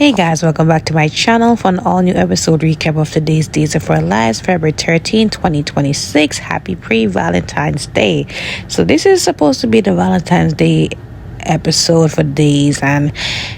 Hey guys, welcome back to my channel for an all new episode recap of today's Days of Our Lives, February 13, 2026. Happy pre-Valentine's Day. So this is supposed to be the Valentine's Day episode for Days, and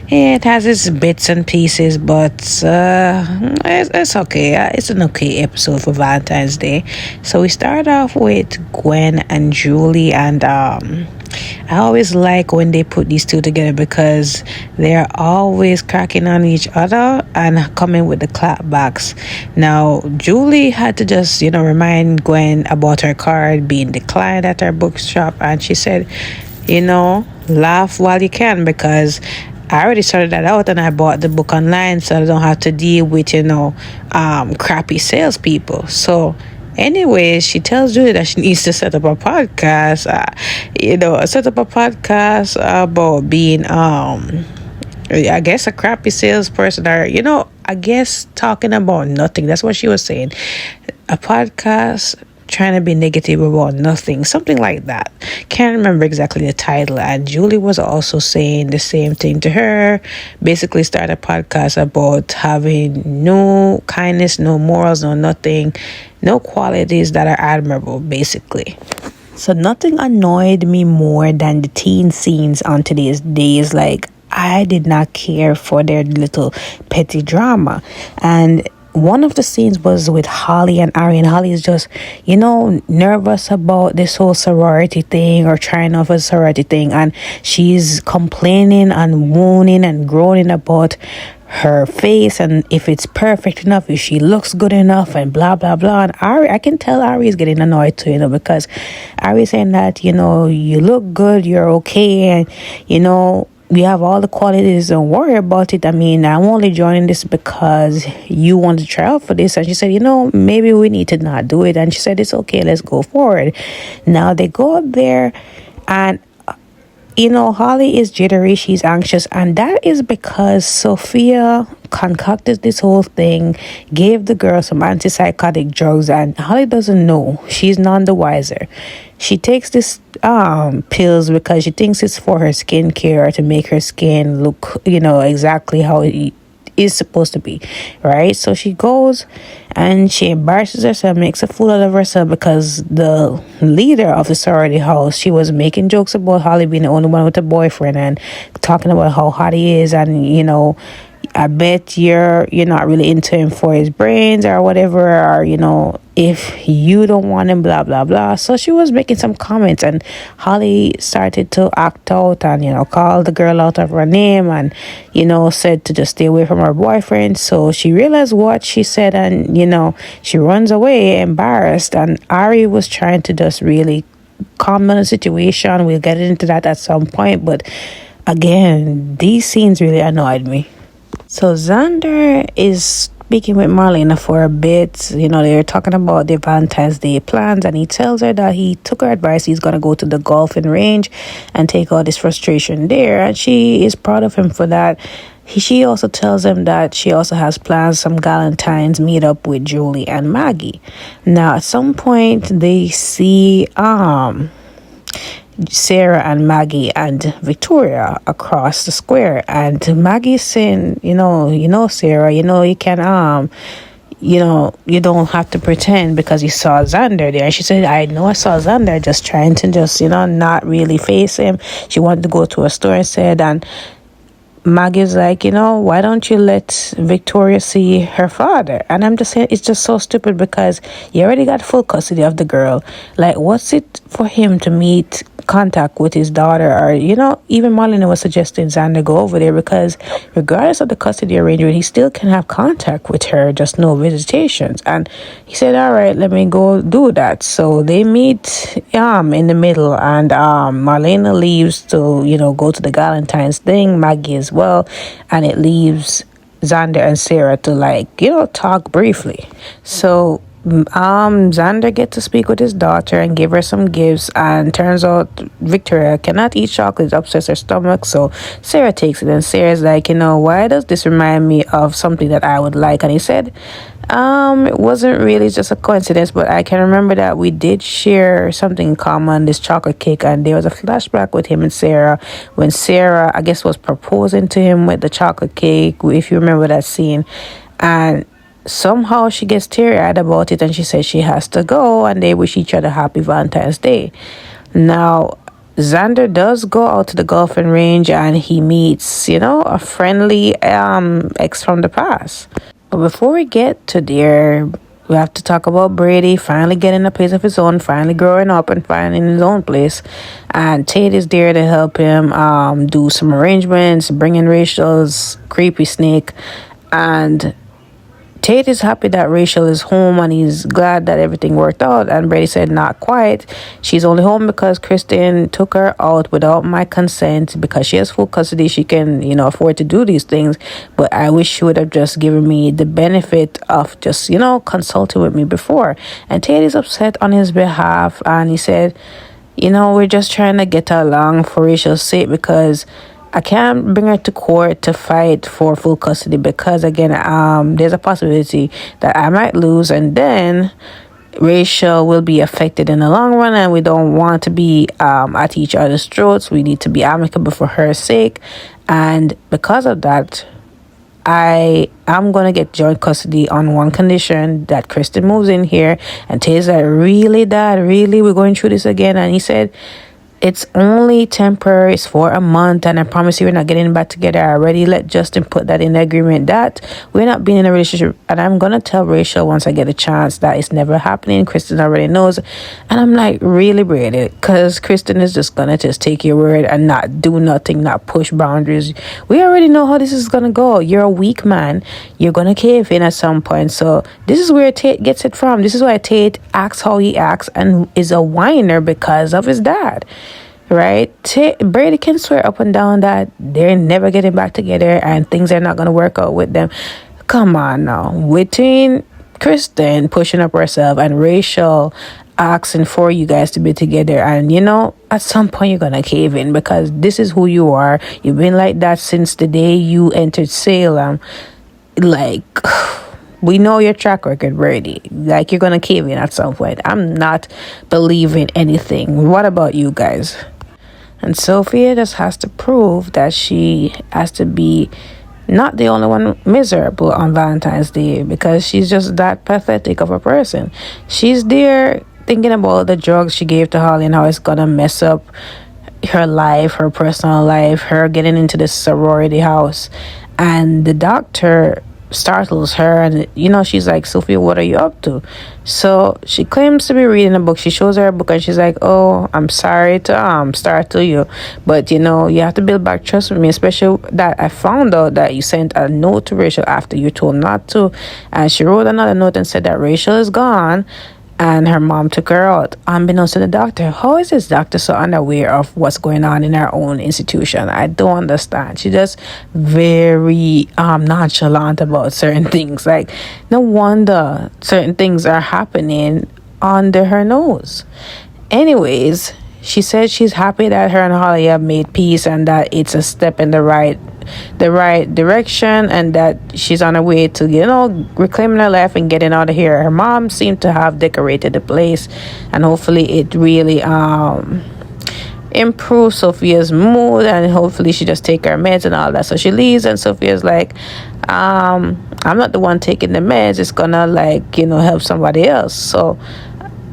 it has its bits and pieces, but it's okay. It's an okay episode for Valentine's Day. So we start off with Gwen and Julie, and I always like when they put these two together because they're always cracking on each other and coming with the clapbacks. Now, Julie had to just, remind Gwen about her card being declined at her bookshop, and she said, laugh while you can, because I already started that out and I bought the book online, so I don't have to deal with, crappy salespeople. So anyways, she tells Julie that she needs to set up a podcast, about being, I guess, a crappy salesperson, or, I guess talking about nothing. That's what she was saying. A podcast trying to be negative about nothing, something like that. Can't remember exactly the title. And Julie was also saying the same thing to her. Basically start a podcast about having no kindness, no morals, no nothing, no qualities that are admirable, basically. So nothing annoyed me more than the teen scenes on today's Days. Like, I did not care for their little petty drama. And one of the scenes was with Holly and Ari, and Holly is just, nervous about this whole sorority thing, or trying off a sorority thing, and she's complaining and moaning and groaning about her face and if it's perfect enough, if she looks good enough, and blah blah blah. And Ari, I can tell Ari is getting annoyed too, because Ari is saying that, you look good, you're okay, and you have all the qualities, don't worry about it. I mean, I'm only joining this because you want to try out for this. And she said, maybe we need to not do it. And she said, it's okay, let's go forward. Now they go up there, and Holly is jittery, she's anxious, and that is because Sophia concocted this whole thing, gave the girl some antipsychotic drugs, and Holly doesn't know. She's none the wiser. She takes this pills because she thinks it's for her skincare, to make her skin look, exactly how it is supposed to be, right? So she goes and she embarrasses herself, makes a fool out of herself, because the leader of the sorority house, she was making jokes about Holly being the only one with a boyfriend and talking about how hot he is, and I bet you're not really into him for his brains or whatever, or if you don't want him, blah blah blah. So she was making some comments, and Holly started to act out and call the girl out of her name, and said to just stay away from her boyfriend. So she realized what she said, and she runs away embarrassed, and Ari was trying to just really calm down the situation. We'll get into that at some point, but again, these scenes really annoyed me. So Xander is speaking with Marlena for a bit. They're talking about their Valentine's Day plans, and he tells her that he took her advice. He's going to go to the golfing range and take all this frustration there, and she is proud of him for that. She also tells him that she also has plans, some Valentines meet up with Julie and Maggie. Now, at some point, they see Sarah and Maggie and Victoria across the square, and Maggie's saying, Sarah, you can you don't have to pretend because you saw Xander there. And she said, I know I saw Xander, just trying to not really face him. She wanted to go to a store instead, and Maggie's like, why don't you let Victoria see her father? And I'm just saying, it's just so stupid, because you already got full custody of the girl. Like, what's it for him to meet contact with his daughter? Or even Marlena was suggesting Xander go over there, because regardless of the custody arrangement, he still can have contact with her, just no visitations. And he said, all right, let me go do that. So they meet in the middle, and Marlena leaves to go to the Valentines thing, Maggie as well, and it leaves Xander and Sarah to talk briefly. So Xander get to speak with his daughter and give her some gifts, and turns out Victoria cannot eat chocolate, it upsets her stomach, so Sarah takes it, and Sarah's like, why does this remind me of something that I would like? And he said, it wasn't really just a coincidence, but I can remember that we did share something in common, this chocolate cake, and there was a flashback with him and Sarah when Sarah, I guess, was proposing to him with the chocolate cake, if you remember that scene. And somehow she gets teary-eyed about it, and she says she has to go, and they wish each other happy Valentine's Day. Now, Xander does go out to the golfing range, and he meets, a friendly ex from the past. But before we get to there, we have to talk about Brady finally getting a place of his own, finally growing up and finding his own place. And Tate is there to help him do some arrangements, bring in Rachel's creepy snake. And Tate is happy that Rachel is home, and he's glad that everything worked out. And Brady said, not quite. She's only home because Kristen took her out without my consent. Because she has full custody, she can, afford to do these things. But I wish she would have just given me the benefit of just, consulting with me before. And Tate is upset on his behalf. And he said, we're just trying to get along for Rachel's sake, because I can't bring her to court to fight for full custody, because again, there's a possibility that I might lose, and then Rachel will be affected in the long run, and we don't want to be at each other's throats. We need to be amicable for her sake, and because of that, I am gonna get joint custody on one condition, that Kristen moves in here. And Tay's like, really, Dad? Really? We're going through this again? And he said, it's only temporary. It's for a month, and I promise you we're not getting back together. I already let Justin put that in the agreement that we're not being in a relationship, and I'm gonna tell Rachel once I get a chance that it's never happening. Kristen already knows. And I'm like, really, Brady? Because Kristen is just gonna just take your word and not do nothing, not push boundaries. We already know how this is gonna go. You're a weak man. You're gonna cave in at some point. So this is where Tate gets it from. This is why Tate acts how he acts and is a whiner, because of his dad. Right? Brady can swear up and down that they're never getting back together and things are not going to work out with them. Come on now. Between Kristen pushing up herself and Rachel asking for you guys to be together, and at some point you're going to cave in, because this is who you are. You've been like that since the day you entered Salem. Like, we know your track record, Brady. Like, you're going to cave in at some point. I'm not believing anything. What about you guys? And Sophia just has to prove that she has to be not the only one miserable on Valentine's Day, because she's just that pathetic of a person. She's there thinking about the drugs she gave to Holly and how it's gonna mess up her life, her personal life, her getting into this sorority house. And the doctor startles her, and she's like, Sophia, what are you up to? So she claims to be reading a book. She shows her a book, and she's like, oh, I'm sorry to startle you, but you have to build back trust with me, especially that I found out that you sent a note to Rachel after you told not to. And she wrote another note and said that Rachel is gone and her mom took her out, unbeknownst to the doctor. How is this doctor so unaware of what's going on in her own institution? I don't understand. She's just very nonchalant about certain things. Like, no wonder certain things are happening under her nose. Anyways, she said she's happy that her and Holly have made peace, and that it's a step in the right direction, and that she's on her way to reclaiming her life and getting out of here. Her mom seemed to have decorated the place, and hopefully it really improves Sophia's mood, and hopefully she just take her meds and all that. So she leaves, and Sophia's like, I'm not the one taking the meds. It's gonna help somebody else. So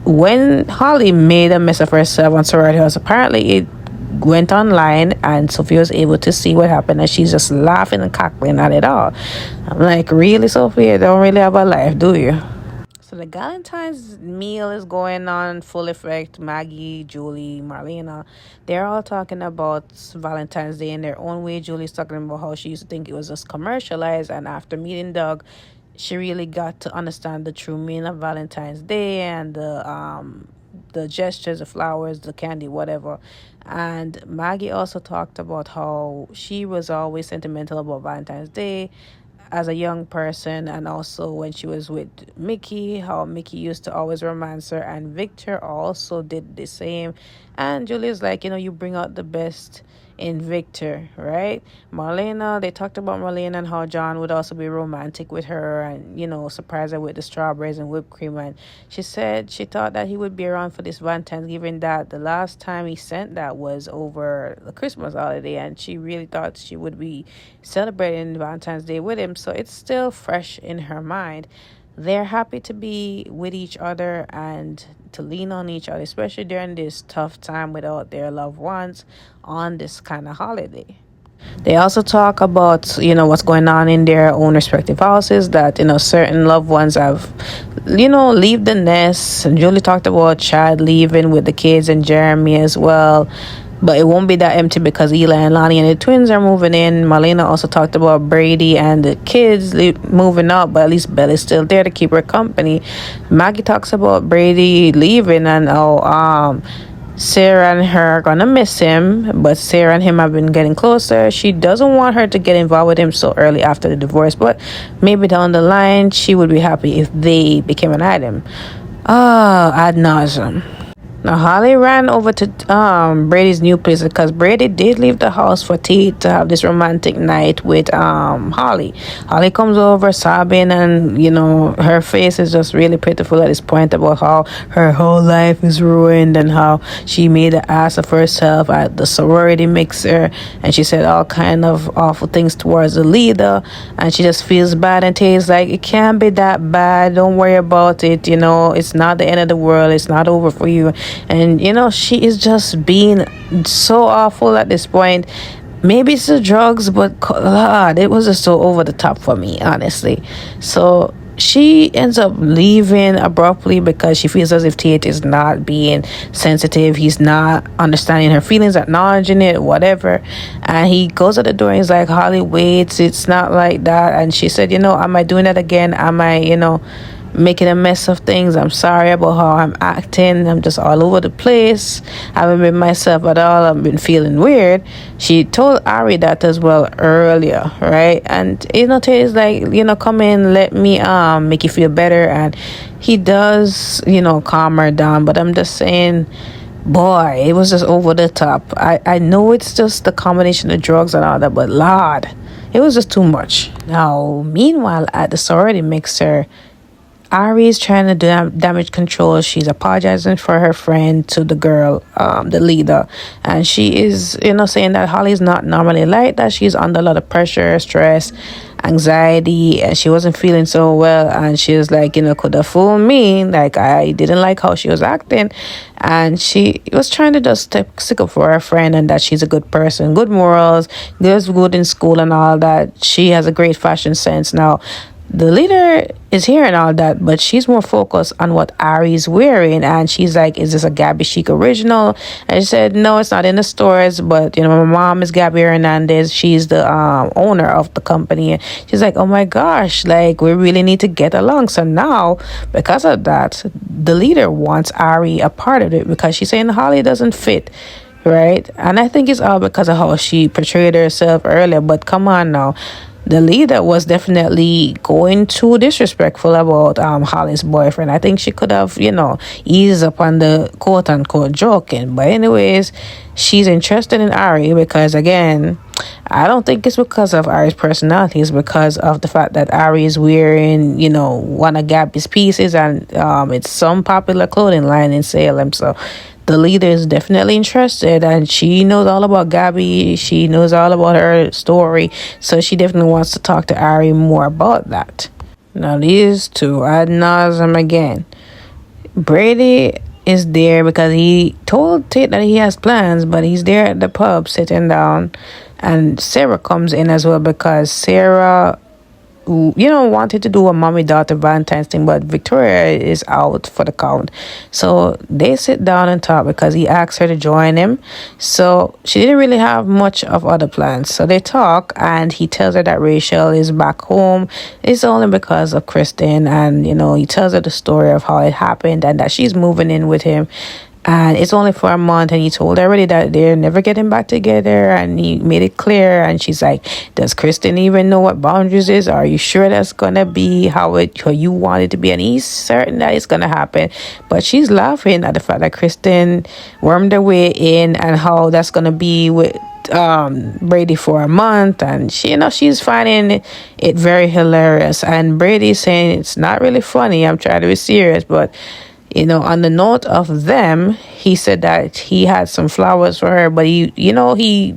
when Holly made a mess of herself on sorority house, apparently it went online, and Sophia was able to see what happened, and she's just laughing and cackling at it all. I'm like, really, Sophia? Don't really have a life, do you? So the Valentine's meal is going on full effect. Maggie, Julie, Marlena, they're all talking about Valentine's Day in their own way. Julie's talking about how she used to think it was just commercialized, and after meeting Doug, she really got to understand the true meaning of Valentine's Day, and the gestures, the flowers, the candy, whatever. And Maggie also talked about how she was always sentimental about Valentine's Day, as a young person, and also when she was with Mickey, how Mickey used to always romance her, and Victor also did the same. And Julia's like, you bring out the best in Victor, right? Marlena, they talked about Marlena and how John would also be romantic with her and, surprise her with the strawberries and whipped cream. And she said she thought that he would be around for this Valentine's, given that the last time he sent that was over the Christmas holiday, and she really thought she would be celebrating Valentine's Day with him. So it's still fresh in her mind. They're happy to be with each other and to lean on each other, especially during this tough time without their loved ones on this kind of holiday. They also talk about, what's going on in their own respective houses, that, certain loved ones have, leave the nest. And Julie talked about Chad leaving with the kids and Jeremy as well. But it won't be that empty because Eli and Lonnie and the twins are moving in. Marlena also talked about Brady and the kids moving out, but at least Bella's still there to keep her company. Maggie talks about Brady leaving and Sarah and her are gonna miss him, but Sarah and him have been getting closer. She doesn't want her to get involved with him so early after the divorce, but maybe down the line she would be happy if they became an item. Ad nauseum. Now, Holly ran over to Brady's new place because Brady did leave the house for Tate to have this romantic night with Holly. Holly comes over sobbing, and her face is just really pitiful at this point about how her whole life is ruined and how she made an ass of herself at the sorority mixer, and she said all kind of awful things towards the leader, and she just feels bad. And Tate's like, it can't be that bad, don't worry about it, it's not the end of the world, it's not over for you. And she is just being so awful at this point. Maybe it's the drugs, but God, it was just so over the top for me, honestly. So she ends up leaving abruptly because she feels as if Tate is not being sensitive. He's not understanding her feelings, acknowledging it, whatever. And he goes at the door and he's like, Holly, wait, it's not like that. And she said, am I doing that again? Am I, making a mess of things? I'm sorry about how I'm acting. I'm just all over the place. I haven't been myself at all. I've been feeling weird. She told Ari that as well earlier, right? And Tate is like, come in, let me make you feel better. And he does, calm her down. But I'm just saying, boy, it was just over the top. I know it's just the combination of drugs and all that, but Lord, it was just too much. Now, meanwhile, at the sorority mixer, Ari is trying to do damage control. She's apologizing for her friend to the girl, the leader. And she is, saying that Holly's not normally like that. She's under a lot of pressure, stress, anxiety, and she wasn't feeling so well. And she was like, could have fooled me. Like, I didn't like how she was acting. And she was trying to just stick up for her friend and that she's a good person, good morals, does good in school and all that. She has a great fashion sense. Now, the leader is hearing all that, but she's more focused on what Ari's wearing. And she's like, is this a Gabby Chic original? And she said, no, it's not in the stores, but, my mom is Gabby Hernandez. She's the owner of the company. And she's like, oh my gosh, like, we really need to get along. So now, because of that, the leader wants Ari a part of it because she's saying Holly doesn't fit. Right? And I think it's all because of how she portrayed herself earlier. But come on now. The leader was definitely going too disrespectful about Holly's boyfriend. I think she could have, eased up on the quote-unquote joking. But anyways, she's interested in Ari because, again, I don't think it's because of Ari's personality. It's because of the fact that Ari is wearing, one of Gabby's pieces, and it's some popular clothing line in Salem. So the leader is definitely interested, and she knows all about Gabby. She knows all about her story, so she definitely wants to talk to Ari more about that. Now, these two, ad nauseum again. Brady is there because he told Tate that he has plans, but he's there at the pub sitting down, and Sarah comes in as well because Sarah wanted to do a mommy-daughter Valentine's thing, but Victoria is out for the count. So they sit down and talk because he asked her to join him. So she didn't really have much of other plans. So they talk, and he tells her that Rachel is back home. It's only because of Kristen, and, he tells her the story of how it happened and that she's moving in with him. and it's only for a month, and he told her already that they're never getting back together, and he made it clear. And she's like, does Kristen even know what boundaries is? Are you sure that's gonna be how you want it to be? And he's certain that it's gonna happen, but she's laughing at the fact that Kristen wormed her way in, and how that's gonna be with Brady for a month. And she's finding it very hilarious, and Brady's saying it's not really funny, I'm trying to be serious. But on the note of them, he said that he had some flowers for her, but he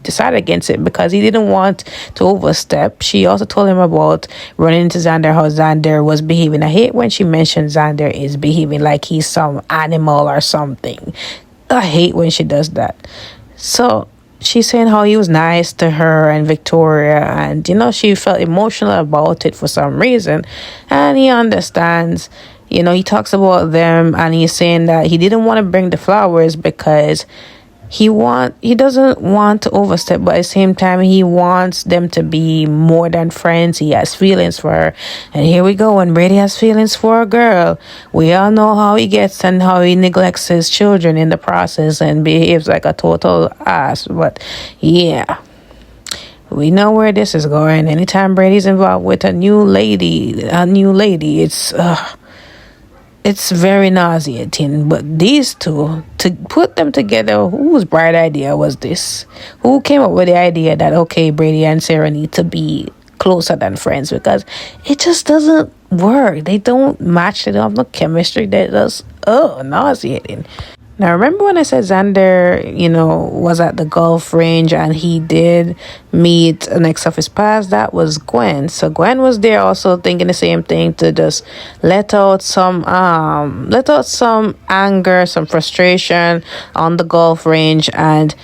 decided against it because he didn't want to overstep. She also told him about running into Xander, how Xander was behaving. I hate when she mentioned Xander is behaving like he's some animal or something. I hate when she does that. So she's saying how he was nice to her and Victoria, and she felt emotional about it for some reason, and he understands. He talks about them, and he's saying that he didn't want to bring the flowers because he doesn't want to overstep, but at the same time he wants them to be more than friends. He has feelings for her, and here we go. When Brady has feelings for a girl, we all know how he gets and how he neglects his children in the process and behaves like a total ass. But yeah, we know where this is going. Anytime Brady's involved with a new lady, it's very nauseating. But these two, to put them together, whose bright idea was this? Who came up with the idea that, okay, Brady and Sarah need to be closer than friends? Because it just doesn't work. They don't match. They don't have no chemistry. They're just, nauseating. Now, remember when I said Xander, was at the golf range and he did meet an ex of his past? That was Gwen. So Gwen was there also thinking the same thing, to just let out some anger, some frustration on the golf range. And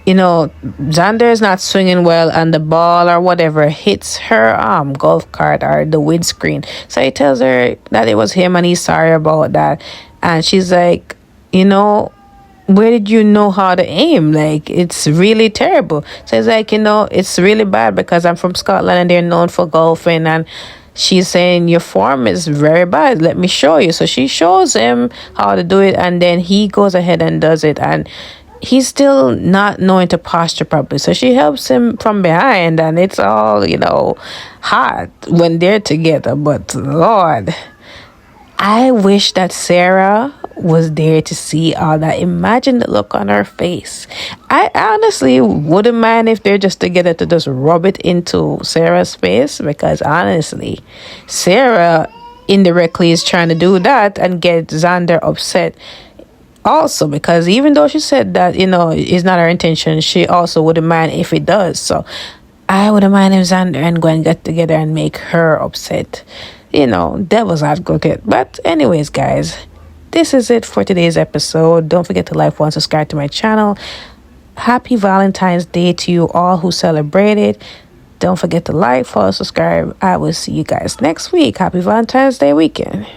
Xander is not swinging well, and the ball or whatever hits her golf cart or the windscreen. So he tells her that it was him and he's sorry about that. And she's like, where did you know how to aim? Like, it's really terrible. So it's like, it's really bad because I'm from Scotland and they're known for golfing. And she's saying, your form is very bad. Let me show you. So she shows him how to do it, and then he goes ahead and does it. And he's still not knowing to posture properly. So she helps him from behind, and it's all, hot when they're together. But Lord, I wish that Sarah was there to see all that. Imagine the look on her face. I honestly wouldn't mind if they're just together to just rub it into Sarah's face, because honestly, Sarah indirectly is trying to do that and get Xander upset also, because even though she said that it's not her intention, she also wouldn't mind if it does. So I wouldn't mind if Xander and Gwen get together and make her upset. Devil's advocate. But anyways, guys, this is it for today's episode. Don't forget to like and subscribe to my channel. Happy Valentine's Day to you all who celebrate it. Don't forget to like, follow, subscribe. I will see you guys next week. Happy Valentine's Day weekend.